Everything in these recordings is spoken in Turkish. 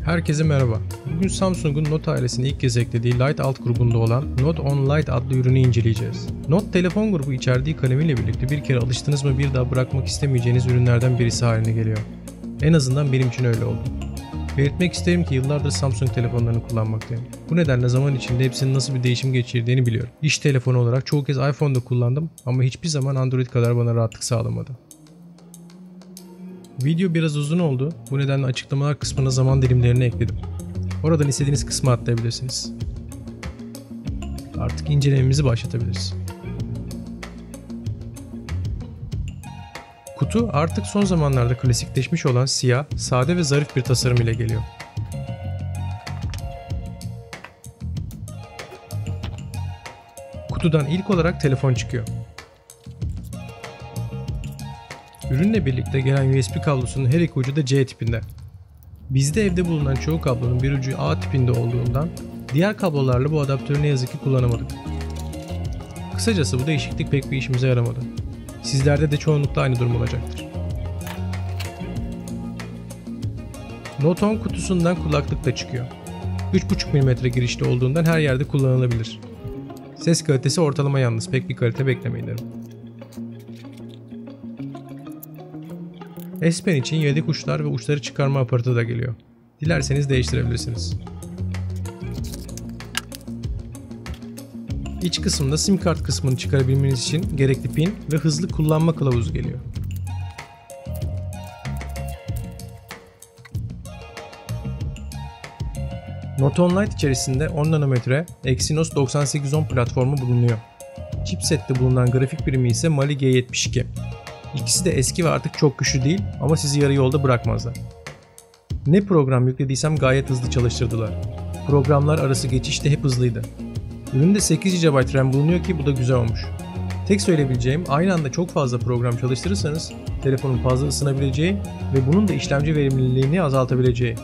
Herkese merhaba. Bugün Samsung'un Note ailesine ilk kez eklediği Lite alt grubunda olan Note On Lite adlı ürünü inceleyeceğiz. Note telefon grubu içerdiği kalemiyle birlikte bir kere alıştınız mı bir daha bırakmak istemeyeceğiniz ürünlerden birisi haline geliyor. En azından benim için öyle oldu. Belirtmek isterim ki yıllardır Samsung telefonlarını kullanmaktayım. Bu nedenle zaman içinde hepsinin nasıl bir değişim geçirdiğini biliyorum. İş telefonu olarak çoğu kez iPhone'da kullandım ama hiçbir zaman Android kadar bana rahatlık sağlamadı. Video biraz uzun oldu. Bu nedenle açıklamalar kısmına zaman dilimlerini ekledim. Oradan istediğiniz kısma atlayabilirsiniz. Artık incelememizi başlatabiliriz. Kutu artık son zamanlarda klasikleşmiş olan siyah, sade ve zarif bir tasarım ile geliyor. Kutudan ilk olarak telefon çıkıyor. Ürünle birlikte gelen USB kablosunun her iki ucu da C tipinde. Bizde evde bulunan çoğu kablonun bir ucu A tipinde olduğundan diğer kablolarla bu adaptörü ne yazık ki kullanamadık. Kısacası bu değişiklik pek bir işimize yaramadı. Sizlerde de çoğunlukla aynı durum olacaktır. Note 10 kutusundan kulaklık da çıkıyor. 3.5 mm girişli olduğundan her yerde kullanılabilir. Ses kalitesi ortalama yalnız, pek bir kalite beklemeyin derim. S Pen için yedek uçlar ve uçları çıkarma aparatı da geliyor. Dilerseniz değiştirebilirsiniz. İç kısımda sim kart kısmını çıkarabilmeniz için gerekli pin ve hızlı kullanma kılavuzu geliyor. Note 10 Lite içerisinde 10 nanometre Exynos 9810 platformu bulunuyor. Chipsette bulunan grafik birimi ise Mali G72. İkisi de eski ve artık çok güçlü değil ama sizi yarı yolda bırakmazlar. Ne program yüklediysem gayet hızlı çalıştırdılar. Programlar arası geçiş de hep hızlıydı. Üründe 8 GB RAM bulunuyor ki bu da güzel olmuş. Tek söyleyebileceğim, aynı anda çok fazla program çalıştırırsanız telefonun fazla ısınabileceği ve bunun da işlemci verimliliğini azaltabileceği.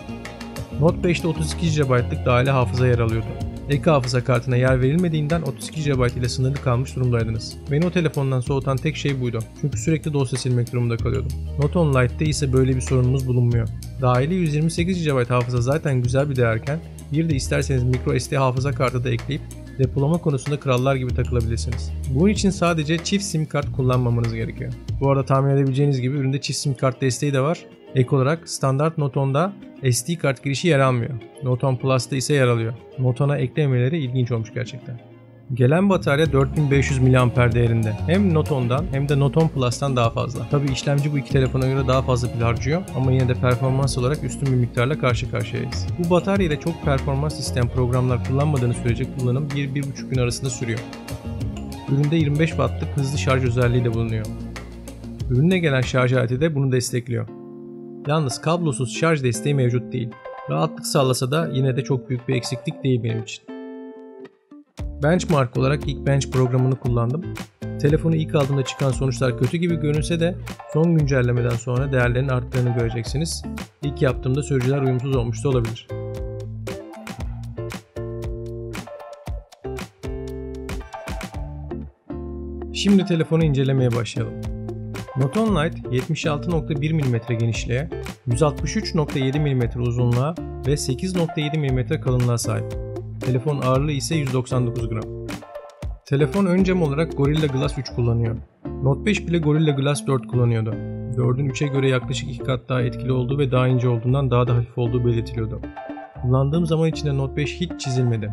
Note 5'te 32 GB'lık dahili hafıza yer alıyordu. Ek hafıza kartına yer verilmediğinden 32 GB ile sınırlı kalmış durumdaydınız. Beni o telefondan soğutan tek şey buydu. Çünkü sürekli dosya silmek durumunda kalıyordum. Note 10 Lite'de ise böyle bir sorunumuz bulunmuyor. Dahili 128 GB hafıza zaten güzel bir değerken bir de isterseniz microSD hafıza kartı da ekleyip depolama konusunda krallar gibi takılabilirsiniz. Bunun için sadece çift sim kart kullanmamanız gerekiyor. Bu arada tahmin edebileceğiniz gibi üründe çift sim kart desteği de var. Ek olarak standart Note 10'da SD kart girişi yer almıyor. Note 10 Plus'ta ise yer alıyor. Note 10'a eklemeleri ilginç olmuş gerçekten. Gelen batarya 4500 mAh değerinde. Hem Note 10'dan hem de Note 10 Plus'tan daha fazla. Tabi işlemci bu iki telefona göre daha fazla pil harcıyor ama yine de performans olarak üstün bir miktarla karşı karşıyayız. Bu batarya ile çok performans isteyen programlar kullanmadığınız sürece kullanım 1-1,5 gün arasında sürüyor. Üründe 25 Watt'lık hızlı şarj özelliği de bulunuyor. Ürüne gelen şarj aleti de bunu destekliyor. Yalnız kablosuz şarj desteği mevcut değil. Rahatlık sağlasa da yine de çok büyük bir eksiklik değil benim için. Benchmark olarak Geekbench programını kullandım. Telefonu ilk aldığımda çıkan sonuçlar kötü gibi görünse de son güncellemeden sonra değerlerin arttığını göreceksiniz. İlk yaptığımda sürücüler uyumsuz olmuş da olabilir. Şimdi telefonu incelemeye başlayalım. Note 10 Lite 76.1 mm genişliğe, 163.7 mm uzunluğa ve 8.7 mm kalınlığa sahip. Telefon ağırlığı ise 199 gram. Telefon ön cam olarak Gorilla Glass 3 kullanıyor. Note 5 bile Gorilla Glass 4 kullanıyordu. 4'ün 3'e göre yaklaşık 2 kat daha etkili olduğu ve daha ince olduğundan daha da hafif olduğu belirtiliyordu. Kullandığım zaman içinde Note 5 hiç çizilmedi.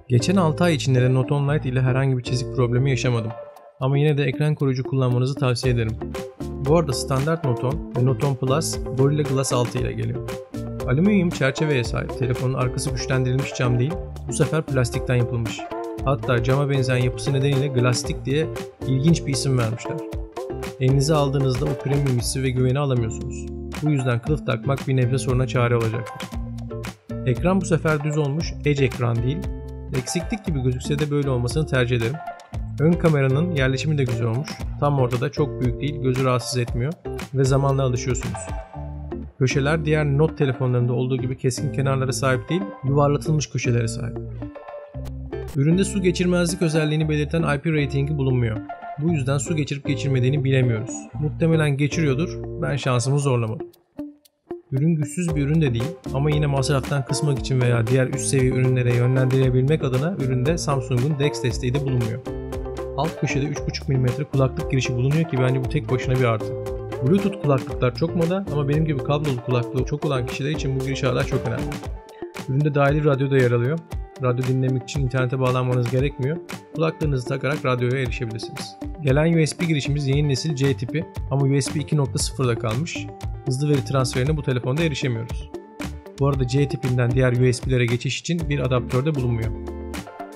Geçen 6 ay içinde de Note 10 Lite ile herhangi bir çizik problemi yaşamadım. Ama yine de ekran koruyucu kullanmanızı tavsiye ederim. Bu arada standart Note 10 ve Note 10 Plus Gorilla Glass 6 ile geliyor. Alüminyum çerçeveye sahip telefonun arkası güçlendirilmiş cam değil, bu sefer plastikten yapılmış. Hatta cama benzeyen yapısı nedeniyle Glastik diye ilginç bir isim vermişler. Elinize aldığınızda o premium hissi ve güveni alamıyorsunuz. Bu yüzden kılıf takmak bir nebze soruna çare olacaktır. Ekran bu sefer düz olmuş, Edge ekran değil. Eksiklik gibi gözükse de böyle olmasını tercih ederim. Ön kameranın yerleşimi de güzel olmuş. Tam ortada, çok büyük değil, gözü rahatsız etmiyor ve zamanla alışıyorsunuz. Köşeler diğer Note telefonlarında olduğu gibi keskin kenarlara sahip değil, yuvarlatılmış köşelere sahip. Üründe su geçirmezlik özelliğini belirten IP ratingi bulunmuyor. Bu yüzden su geçirip geçirmediğini bilemiyoruz. Muhtemelen geçiriyordur, ben şansımı zorlamadım. Ürün güçsüz bir ürün de değil ama yine masraftan kısmak için veya diğer üst seviye ürünlere yönlendirebilmek adına üründe Samsung'un DeX desteği de bulunmuyor. Alt köşede 3.5 mm kulaklık girişi bulunuyor ki bence bu tek başına bir artı. Bluetooth kulaklıklar çok moda ama benim gibi kablolu kulaklığı çok olan kişiler için bu giriş hala çok önemli. Üründe dahili radyo da yer alıyor. Radyo dinlemek için internete bağlanmanız gerekmiyor. Kulaklığınızı takarak radyoya erişebilirsiniz. Gelen USB girişimiz yeni nesil C tipi ama USB 2.0'da kalmış. Hızlı veri transferine bu telefonda erişemiyoruz. Bu arada C tipinden diğer USB'lere geçiş için bir adaptör de bulunmuyor.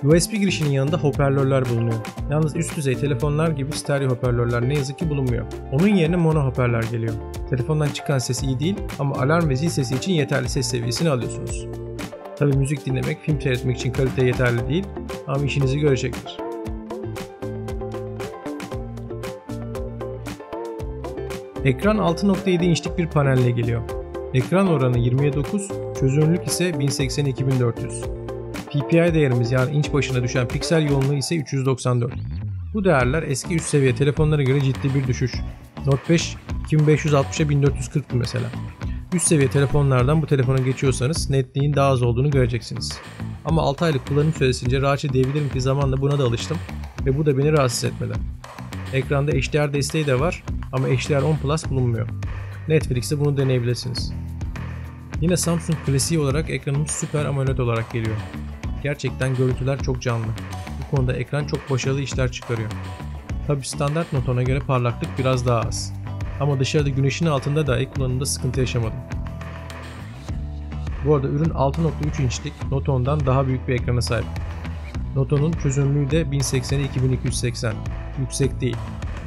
USB girişinin yanında hoparlörler bulunuyor. Yalnız üst düzey telefonlar gibi stereo hoparlörler ne yazık ki bulunmuyor. Onun yerine mono hoparlör geliyor. Telefondan çıkan ses iyi değil ama alarm ve zil sesi için yeterli ses seviyesini alıyorsunuz. Tabi müzik dinlemek, film seyretmek için kalite yeterli değil ama işinizi görecektir. Ekran 6.7 inçlik bir panelle geliyor. Ekran oranı 20'ye 9, çözünürlük ise 1080x2400. PPI değerimiz yani inç başına düşen piksel yoğunluğu ise 394. Bu değerler eski üst seviye telefonlara göre ciddi bir düşüş. Note 5 2560'a 1440'tı mesela. Üst seviye telefonlardan bu telefona geçiyorsanız netliğin daha az olduğunu göreceksiniz. Ama 6 aylık kullanım süresince rahatça diyebilirim ki zamanla buna da alıştım ve bu da beni rahatsız etmedi. Ekranda HDR desteği de var ama HDR10 Plus bulunmuyor. Netflix'te bunu deneyebilirsiniz. Yine Samsung klasiği olarak ekranımız Super AMOLED olarak geliyor. Gerçekten görüntüler çok canlı. Bu konuda ekran çok başarılı işler çıkarıyor. Tabi standart Note 10'a göre parlaklık biraz daha az. Ama dışarıda güneşin altında dahi kullanımda sıkıntı yaşamadım. Bu arada ürün 6.3 inçlik Note 10'dan daha büyük bir ekrana sahip. Note 10'un çözünürlüğü de 1080'e 2280. Yüksek değil.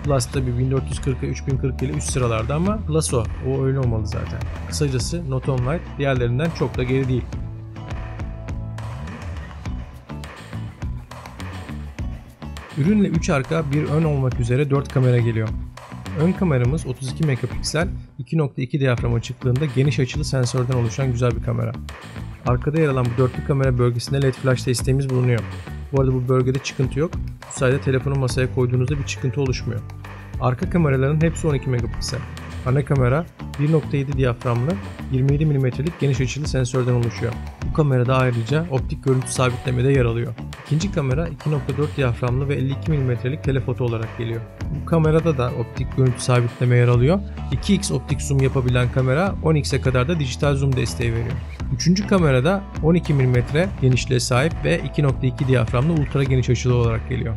Plus tabi 1440'a 3040 ile üst sıralarda ama Plus o öyle olmalı zaten. Kısacası Note 10 Lite diğerlerinden çok da geri değil. Ürünle 3 arka bir ön olmak üzere 4 kamera geliyor. Ön kameramız 32 megapiksel 2.2 diyafram açıklığında geniş açılı sensörden oluşan güzel bir kamera. Arkada yer alan bu dörtlü kamera bölgesinde LED flash desteğimiz bulunuyor. Bu arada bu bölgede çıkıntı yok. Bu sayede telefonu masaya koyduğunuzda bir çıkıntı oluşmuyor. Arka kameraların hepsi 12 megapiksel. Ana kamera 1.7 diyaframlı 27 mm'lik geniş açılı sensörden oluşuyor. Bu kamerada ayrıca optik görüntü sabitlemede yer alıyor. İkinci kamera 2.4 diyaframlı ve 52 mm'lik telefoto olarak geliyor. Bu kamerada da optik görüntü sabitleme yer alıyor. 2x optik zoom yapabilen kamera 10x'e kadar da dijital zoom desteği veriyor. Üçüncü kamerada 12 mm genişliğe sahip ve 2.2 diyaframlı ultra geniş açılı olarak geliyor.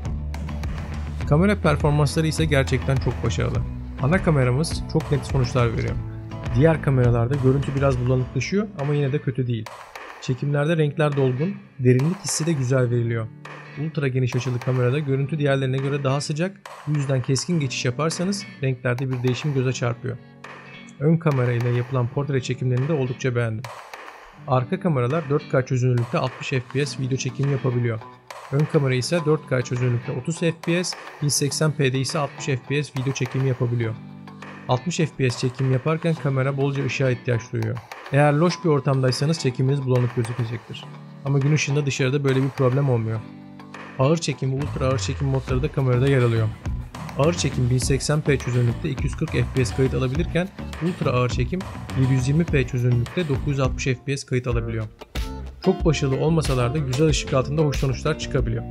Kamera performansları ise gerçekten çok başarılı. Ana kameramız çok net sonuçlar veriyor. Diğer kameralarda görüntü biraz bulanıklaşıyor ama yine de kötü değil. Çekimlerde renkler dolgun, derinlik hissi de güzel veriliyor. Ultra geniş açılı kamerada görüntü diğerlerine göre daha sıcak, bu yüzden keskin geçiş yaparsanız renklerde bir değişim göze çarpıyor. Ön kamera ile yapılan portre çekimlerini de oldukça beğendim. Arka kameralar 4K çözünürlükte 60 fps video çekimi yapabiliyor. Ön kamera ise 4K çözünürlükte 30 fps, 1080p'de ise 60 fps video çekimi yapabiliyor. 60 fps çekim yaparken kamera bolca ışığa ihtiyaç duyuyor. Eğer loş bir ortamdaysanız çekiminiz bulanık gözükecektir. Ama gün ışığında dışarıda böyle bir problem olmuyor. Ağır çekim ve ultra ağır çekim modları da kamerada yer alıyor. Ağır çekim 1080p çözünürlükte 240 fps kayıt alabilirken ultra ağır çekim 720p çözünürlükte 960 fps kayıt alabiliyor. Çok başarılı olmasalar da güzel ışık altında hoş sonuçlar çıkabiliyor.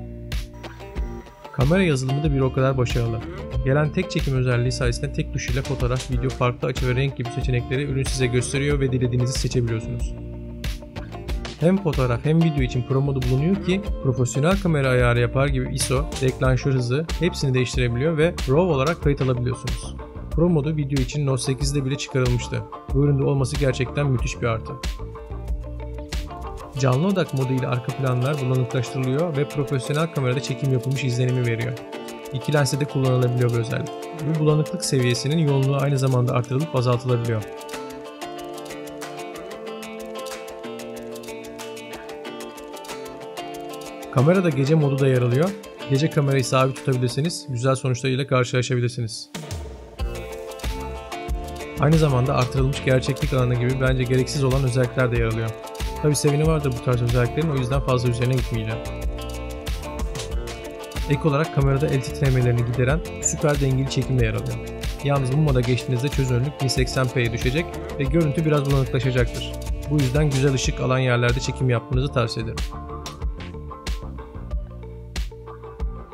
Kamera yazılımı da bir o kadar başarılı. Gelen tek çekim özelliği sayesinde tek tuşuyla fotoğraf, video, farklı açı ve renk gibi seçenekleri ürün size gösteriyor ve dilediğinizi seçebiliyorsunuz. Hem fotoğraf hem video için Pro modu bulunuyor ki profesyonel kamera ayarı yapar gibi ISO, deklanşör hızı hepsini değiştirebiliyor ve RAW olarak kayıt alabiliyorsunuz. Pro modu video için Note 8'de bile çıkarılmıştı. Bu üründe olması gerçekten müthiş bir artı. Canlı odak modu ile arka planlar bulanıklaştırılıyor ve profesyonel kamerada çekim yapılmış izlenimi veriyor. İki lensle de kullanılabiliyor bu özellik. Bu bulanıklık seviyesinin yoğunluğu aynı zamanda artırılıp azaltılabiliyor. Kamerada gece modu da yer alıyor. Gece kamerayı sabit tutabilirsiniz, güzel sonuçlarıyla karşılaşabilirsiniz. Aynı zamanda artırılmış gerçeklik alanı gibi bence gereksiz olan özellikler de yer alıyor. Tabi seveni vardır bu tarz özelliklerin, o yüzden fazla üzerine gitmeyeceğim. Ek olarak kamerada el titremelerini gideren süper dengeli çekim de yer alıyor. Yalnız bu moda geçtiğinizde çözünürlük 1080p'ye düşecek ve görüntü biraz bulanıklaşacaktır. Bu yüzden güzel ışık alan yerlerde çekim yapmanızı tavsiye ederim.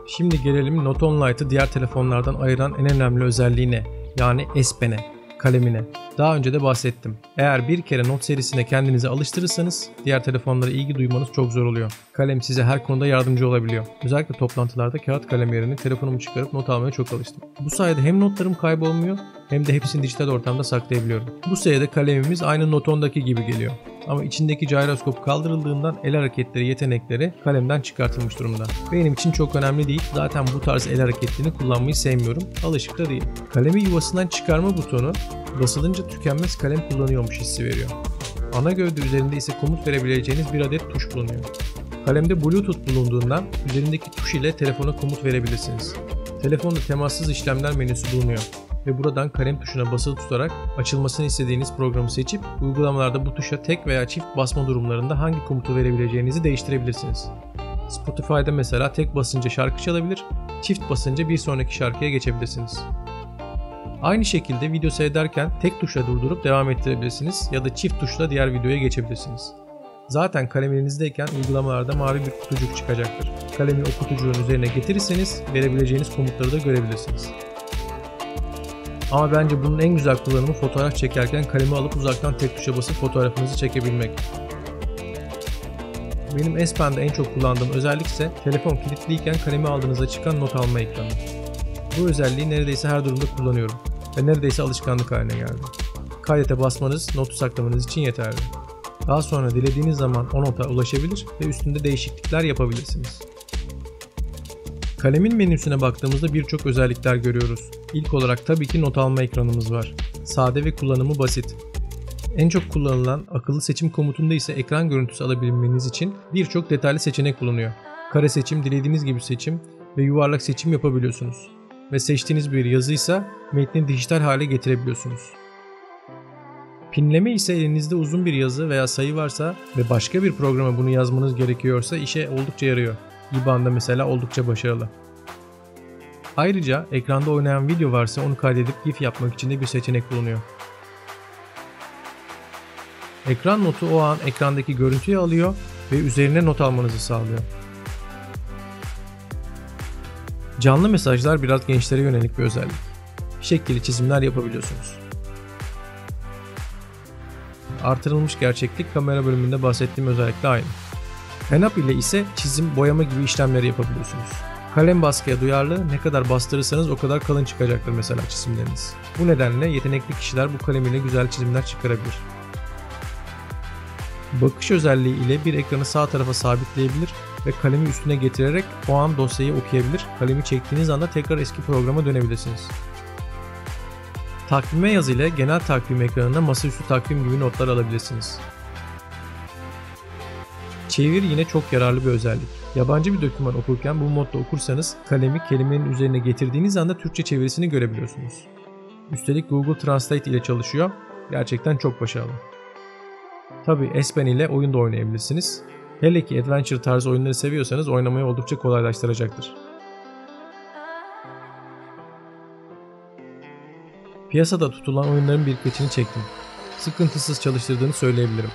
Şimdi gelelim Note 10 Lite'ı diğer telefonlardan ayıran en önemli özelliğine, yani S Pen'e, kalemine. Daha önce de bahsettim. Eğer bir kere Note serisine kendinizi alıştırırsanız diğer telefonlara ilgi duymanız çok zor oluyor. Kalem size her konuda yardımcı olabiliyor. Özellikle toplantılarda kağıt kalem yerine telefonumu çıkarıp not almaya çok alıştım. Bu sayede hem notlarım kaybolmuyor hem de hepsini dijital ortamda saklayabiliyorum. Bu sayede kalemimiz aynı Note 10'daki gibi geliyor. Ama içindeki gyroskop kaldırıldığından el hareketleri yetenekleri kalemden çıkartılmış durumda. Benim için çok önemli değil. Zaten bu tarz el hareketlerini kullanmayı sevmiyorum. Alışık da değil. Kalemi yuvasından çıkarma butonu basılınca tükenmez kalem kullanıyormuş hissi veriyor. Ana gövde üzerinde ise komut verebileceğiniz bir adet tuş bulunuyor. Kalemde Bluetooth bulunduğundan üzerindeki tuş ile telefona komut verebilirsiniz. Telefonda temassız işlemler menüsü bulunuyor ve buradan kalem tuşuna basılı tutarak açılmasını istediğiniz programı seçip uygulamalarda bu tuşa tek veya çift basma durumlarında hangi komutu verebileceğinizi değiştirebilirsiniz. Spotify'da mesela tek basınca şarkı çalabilir, çift basınca bir sonraki şarkıya geçebilirsiniz. Aynı şekilde video seyrederken tek tuşla durdurup devam ettirebilirsiniz ya da çift tuşla diğer videoya geçebilirsiniz. Zaten kalem elinizdeyken uygulamalarda mavi bir kutucuk çıkacaktır. Kalemi o kutucuğun üzerine getirirseniz verebileceğiniz komutları da görebilirsiniz. Ama bence bunun en güzel kullanımı fotoğraf çekerken kalemi alıp uzaktan tek tuşa basıp fotoğrafınızı çekebilmek. Benim S Pen'de en çok kullandığım özellik ise telefon kilitliyken kalemi aldığınızda çıkan not alma ekranı. Bu özelliği neredeyse her durumda kullanıyorum ve neredeyse alışkanlık haline geldi. Kaydete basmanız notu saklamanız için yeterli. Daha sonra dilediğiniz zaman o nota ulaşabilir ve üstünde değişiklikler yapabilirsiniz. Kalemin menüsüne baktığımızda birçok özellikler görüyoruz. İlk olarak tabii ki not alma ekranımız var. Sade ve kullanımı basit. En çok kullanılan akıllı seçim komutunda ise ekran görüntüsü alabilmeniz için birçok detaylı seçenek bulunuyor. Kare seçim, dilediğiniz gibi seçim ve yuvarlak seçim yapabiliyorsunuz. Ve seçtiğiniz bir yazıysa metni dijital hale getirebiliyorsunuz. Pinleme ise elinizde uzun bir yazı veya sayı varsa ve başka bir programa bunu yazmanız gerekiyorsa işe oldukça yarıyor. IBAN'da mesela oldukça başarılı. Ayrıca ekranda oynayan video varsa onu kaydedip GIF yapmak için de bir seçenek bulunuyor. Ekran notu o an ekrandaki görüntüyü alıyor ve üzerine not almanızı sağlıyor. Canlı mesajlar biraz gençlere yönelik bir özellik. Şekilli çizimler yapabiliyorsunuz. Artırılmış gerçeklik kamera bölümünde bahsettiğim özellikle aynı. Pen-up ile ise çizim, boyama gibi işlemleri yapabiliyorsunuz. Kalem baskıya duyarlı, ne kadar bastırırsanız o kadar kalın çıkacaktır mesela çizimleriniz. Bu nedenle yetenekli kişiler bu kalem ile güzel çizimler çıkarabilir. Bakış özelliği ile bir ekranı sağ tarafa sabitleyebilir ve kalemi üstüne getirerek o an dosyayı okuyabilir, kalemi çektiğiniz anda tekrar eski programa dönebilirsiniz. Takvime yazı ile genel takvim ekranında masaüstü takvim gibi notlar alabilirsiniz. Çevir yine çok yararlı bir özellik. Yabancı bir doküman okurken bu modda okursanız kalemi kelimenin üzerine getirdiğiniz anda Türkçe çevirisini görebiliyorsunuz. Üstelik Google Translate ile çalışıyor. Gerçekten çok başarılı. Tabii S Pen ile oyun da oynayabilirsiniz. Hele ki adventure tarzı oyunları seviyorsanız oynamayı oldukça kolaylaştıracaktır. Piyasada tutulan oyunların birkaçını çektim. Sıkıntısız çalıştırdığını söyleyebilirim.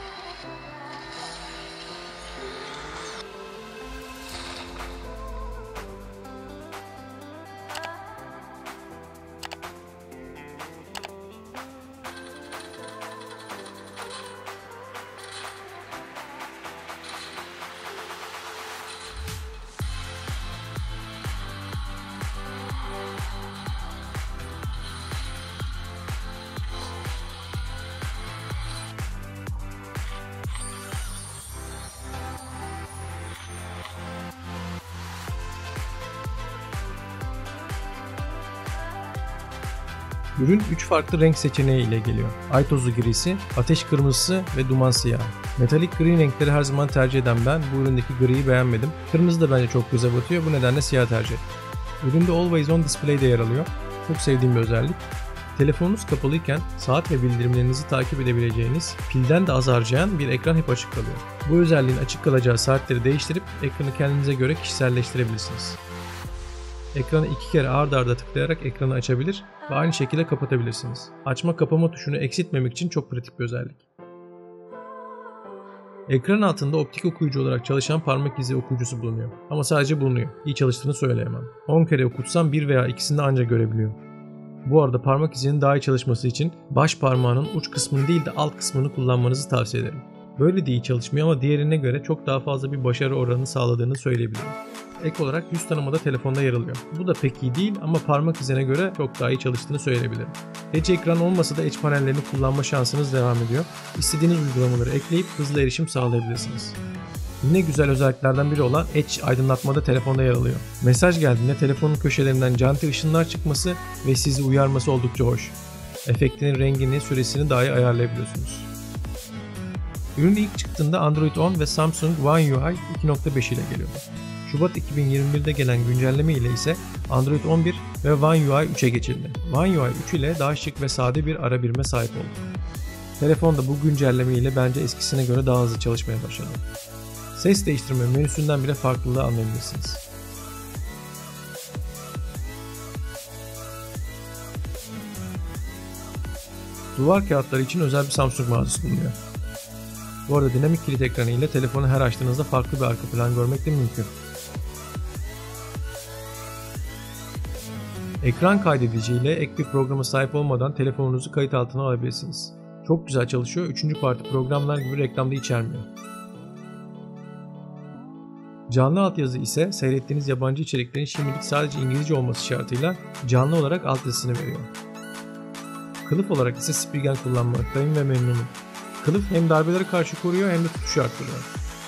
Ürün 3 farklı renk seçeneği ile geliyor. Ay tozu grisi, ateş kırmızısı ve duman siyahı. Metalik gri renkleri her zaman tercih eden ben bu üründeki griyi beğenmedim. Kırmızı da bence çok göze batıyor, bu nedenle siyah tercih ettim. Üründe Always On Display de yer alıyor. Çok sevdiğim bir özellik. Telefonunuz kapalıyken saat ve bildirimlerinizi takip edebileceğiniz, pilden de az harcayan bir ekran hep açık kalıyor. Bu özelliğin açık kalacağı saatleri değiştirip ekranı kendinize göre kişiselleştirebilirsiniz. Ekranı 2 kere ard arda tıklayarak ekranı açabilir ve aynı şekilde kapatabilirsiniz. Açma kapama tuşunu eksiltmemek için çok pratik bir özellik. Ekran altında optik okuyucu olarak çalışan parmak izi okuyucusu bulunuyor. Ama sadece bulunuyor. İyi çalıştığını söyleyemem. 10 kere okutsam bir veya ikisini de anca görebiliyor. Bu arada parmak izinin daha iyi çalışması için baş parmağının uç kısmını değil de alt kısmını kullanmanızı tavsiye ederim. Böyle de iyi çalışmıyor ama diğerine göre çok daha fazla bir başarı oranını sağladığını söyleyebilirim. Ek olarak yüz tanımada telefonda yer alıyor. Bu da pek iyi değil ama parmak izine göre çok daha iyi çalıştığını söyleyebilirim. Edge ekran olmasa da Edge panellerini kullanma şansınız devam ediyor. İstediğiniz uygulamaları ekleyip hızlı erişim sağlayabilirsiniz. Yine güzel özelliklerden biri olan Edge aydınlatmada telefonda yer alıyor. Mesaj geldiğinde telefonun köşelerinden canti ışınlar çıkması ve sizi uyarması oldukça hoş. Efektinin rengini, süresini dahi ayarlayabiliyorsunuz. Ürün ilk çıktığında Android 10 ve Samsung One UI 2.5 ile geliyordu. Şubat 2021'de gelen güncelleme ile ise Android 11 ve One UI 3'e geçildi. One UI 3 ile daha şık ve sade bir ara birime sahip oldu. Telefon da bu güncelleme ile bence eskisine göre daha hızlı çalışmaya başladı. Ses değiştirme menüsünden bile farklılığı anlayabilirsiniz. Duvar kağıtları için özel bir Samsung mağazası bulunuyor. Bu arada dinamik kilit ekranı ile telefonu her açtığınızda farklı bir arka plan görmek de mümkün. Ekran kaydedici ile ek bir programa sahip olmadan telefonunuzu kayıt altına alabilirsiniz. Çok güzel çalışıyor, 3. parti programlar gibi reklamda içermiyor. Canlı altyazı ise seyrettiğiniz yabancı içeriklerin şimdilik sadece İngilizce olması şartıyla canlı olarak altyazısını veriyor. Kılıf olarak ise Spigen kullanmaktayım ve memnunum. Kılıf hem darbelere karşı koruyor hem de tutuşu arttırıyor.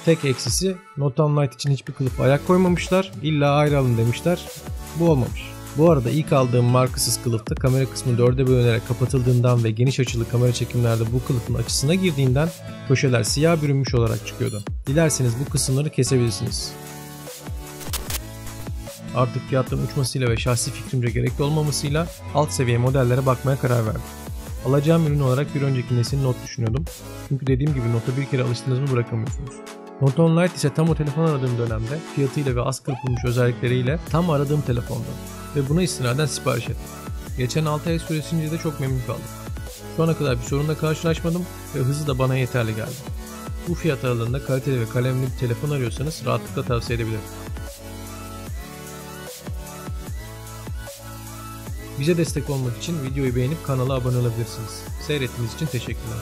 Tek eksisi Note 10 Lite için hiçbir kılıf ayak koymamışlar, illa ayrı alın demişler. Bu olmamış. Bu arada ilk aldığım markasız kılıfta kamera kısmı 4'e bölünerek kapatıldığından ve geniş açılı kamera çekimlerde bu kılıfın açısına girdiğinden köşeler siyah bürünmüş olarak çıkıyordu. Dilerseniz bu kısımları kesebilirsiniz. Artık fiyatların uçmasıyla ve şahsi fikrimce gerekli olmamasıyla alt seviye modellere bakmaya karar verdim. Alacağım ürün olarak bir önceki nesil Note düşünüyordum. Çünkü dediğim gibi Note'a bir kere alıştınız mı bırakamıyorsunuz. Note 10 Lite ise tam o telefon aradığım dönemde fiyatıyla ve az kırpılmış özellikleriyle tam aradığım telefondu. Ve buna istinaden sipariş ettim. Geçen 6 ay süresince de çok memnun kaldım. Şu ana kadar bir sorunla karşılaşmadım ve hızı da bana yeterli geldi. Bu fiyat aralığında kaliteli ve kalemli bir telefon arıyorsanız rahatlıkla tavsiye edebilirim. Bize destek olmak için videoyu beğenip kanala abone olabilirsiniz. Seyrettiğiniz için teşekkürler.